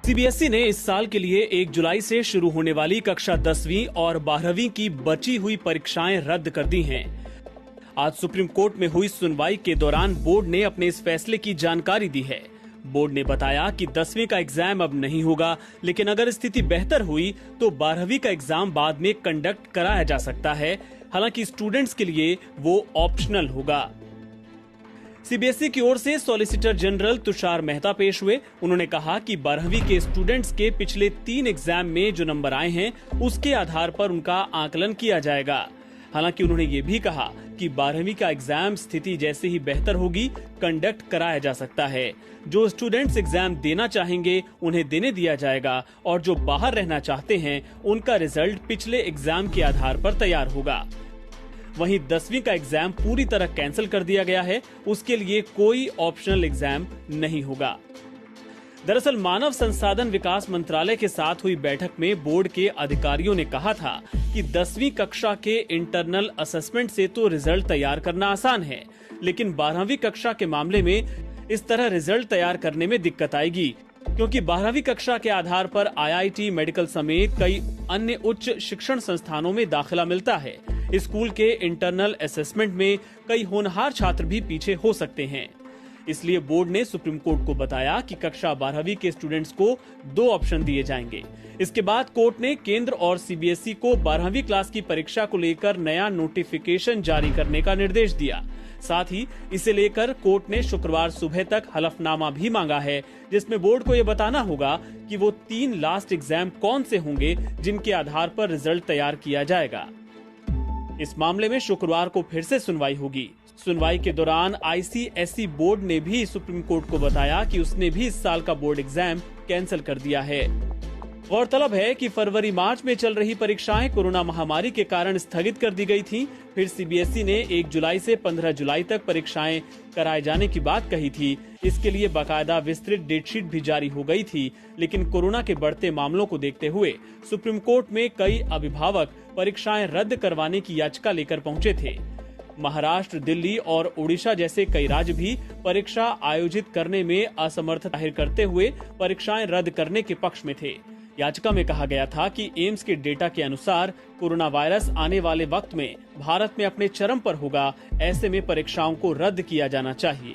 CBSE ने इस साल के लिए 1 जुलाई से शुरू होने वाली कक्षा 10वीं और 12वीं की बची हुई परीक्षाएं रद्द कर दी हैं। आज सुप्रीम कोर्ट में हुई सुनवाई के दौरान बोर्ड ने अपने इस फैसले की जानकारी दी है। बोर्ड ने बताया कि 10वीं का एग्जाम अब नहीं होगा, लेकिन अगर स्थिति बेहतर हुई तो 12वीं का एग्जाम बाद में कंडक्ट कराया जा सकता है। हालांकि स्टूडेंट्स के लिए वो ऑप्शनल होगा। सीबीएसई की ओर से सॉलिसिटर जनरल तुषार मेहता पेश हुए। उन्होंने कहा कि 12वीं के स्टूडेंट्स के पिछले 3 एग्जाम में जो नंबर आए हैं उसके आधार पर उनका आकलन किया जाएगा। हालांकि उन्होंने ये भी कहा कि 12वीं का एग्जाम स्थिति जैसे ही बेहतर होगी कंडक्ट कराया जा सकता है। जो स्टूडेंट्स एग्जाम देना चाहेंगे उन्हें देने दिया जाएगा और जो बाहर रहना चाहते हैं उनका रिजल्ट पिछले एग्जाम के आधार पर तैयार होगा। वहीं 10वीं का एग्जाम पूरी तरह कैंसिल कर दिया गया है। उसके लिए कोई ऑप्शनल एग्जाम नहीं होगा। दरअसल मानव संसाधन विकास मंत्रालय के साथ हुई बैठक में बोर्ड के अधिकारियों ने कहा था कि 10वीं कक्षा के इंटरनल असेसमेंट से तो रिजल्ट तैयार करना आसान है, लेकिन 12वीं कक्षा के मामले में इस तरह रिजल्ट तैयार करने में दिक्कत आएगी, क्योंकि 12वीं कक्षा के आधार पर आईआईटी, मेडिकल समेत कई अन्य उच्च शिक्षण संस्थानों में दाखिला मिलता है। स्कूल के इंटरनल असेसमेंट में कई होनहार छात्र भी पीछे हो सकते हैं। इसलिए बोर्ड ने सुप्रीम कोर्ट को बताया कि कक्षा 12वीं के स्टूडेंट्स को 2 ऑप्शन दिए जाएंगे। इसके बाद कोर्ट ने केंद्र और सीबीएसई को 12वीं क्लास की परीक्षा को लेकर नया नोटिफिकेशन जारी करने का निर्देश दिया। साथ ही इसे लेकर कोर्ट ने शुक्रवार सुबह तक हलफनामा भी मांगा है, जिसमें बोर्ड को ये बताना होगा कि वो 3 लास्ट एग्जाम कौन से होंगे जिनके आधार पर रिजल्ट तैयार किया जाएगा। इस मामले में शुक्रवार को फिर से सुनवाई होगी। सुनवाई के दौरान आईसीएसई बोर्ड ने भी सुप्रीम कोर्ट को बताया कि उसने भी इस साल का बोर्ड एग्जाम कैंसिल कर दिया है। गौरतलब है कि फरवरी-मार्च में चल रही परीक्षाएं कोरोना महामारी के कारण स्थगित कर दी गई थीं। फिर सीबीएसई ने 1 जुलाई से 15 जुलाई तक परीक्षाएं कराए जाने की बात कही थी। इसके लिए बाकायदा विस्तृत डेटशीट भी जारी हो गई थी, लेकिन कोरोना के बढ़ते मामलों को देखते हुए सुप्रीम कोर्ट में कई अभिभावक परीक्षाएं रद्द करवाने की याचिका लेकर पहुंचे थे। महाराष्ट्र, दिल्ली और ओडिशा जैसे कई राज्य भी परीक्षा आयोजित करने में असमर्थ जाहिर करते हुए परीक्षाएं रद्द करने के पक्ष में थे। याचिका में कहा गया था कि एम्स के डेटा के अनुसार कोरोना वायरस आने वाले वक्त में भारत में अपने चरम पर होगा। ऐसे में परीक्षाओं को रद्द किया जाना चाहिए।